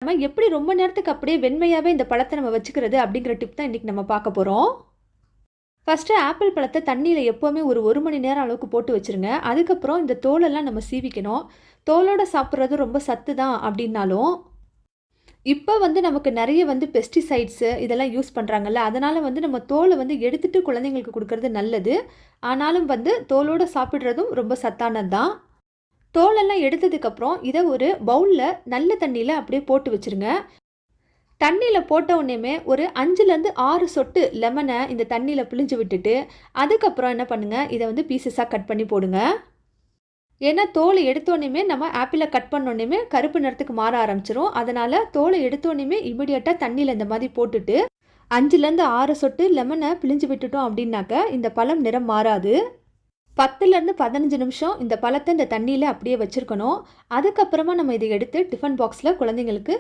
பண்ணாமல் எப்படி ரொம்ப நேரத்துக்கு அப்படியே வெண்மையாகவே இந்த பழத்தை நம்ம வச்சுக்கிறது அப்படிங்கிற டிப் தான் இன்றைக்கி நம்ம பார்க்க போகிறோம். ஃபஸ்ட்டு ஆப்பிள் பழத்தை தண்ணியில் எப்போவுமே ஒரு மணி நேரம் அளவுக்கு போட்டு வச்சுருங்க. அதுக்கப்புறம் இந்த தோலெல்லாம் நம்ம சீவிக்கணும். தோலோடு சாப்பிட்றது ரொம்ப சத்து தான் அப்படின்னாலும் இப்போ நமக்கு நிறைய பெஸ்டிசைட்ஸு இதெல்லாம் யூஸ் பண்ணுறாங்கல்ல. அதனால் நம்ம தோலை எடுத்துட்டு குழந்தைங்களுக்கு கொடுக்கறது நல்லது. ஆனாலும் தோலோடு சாப்பிட்றதும் ரொம்ப சத்தானது தான். தோலெல்லாம் எடுத்ததுக்கப்புறம் இதை ஒரு பவுலில் நல்ல தண்ணியில் அப்படியே போட்டு வச்சுருங்க. தண்ணியில் போட்ட உடனேமே ஒரு 5லேருந்து 6 சொட்டு லெமனை இந்த தண்ணியில் பிழிஞ்சு விட்டுட்டு அதுக்கப்புறம் என்ன பண்ணுங்கள், இதை பீசஸாக கட் பண்ணி போடுங்க. ஏன்னா தோலை எடுத்தோடனேமே நம்ம ஆப்பிளை கட் பண்ணோடனேமே கருப்பு நிறத்துக்கு மாற ஆரம்பிச்சிரும். அதனால் தோலை எடுத்தோடனேமே இமிடியேட்டாக தண்ணியில் இந்த மாதிரி போட்டுட்டு 5லேருந்து 6 சொட்டு லெமனை பிழிஞ்சு விட்டுட்டோம் அப்படின்னாக்க இந்த பழம் நிறம் மாறாது. 10லேருந்து 15 நிமிஷம் இந்த பழத்தை இந்த தண்ணியில் அப்படியே வச்சுருக்கணும். அதுக்கப்புறமா நம்ம இதை எடுத்து டிஃபன் பாக்ஸில் குழந்தைங்களுக்கு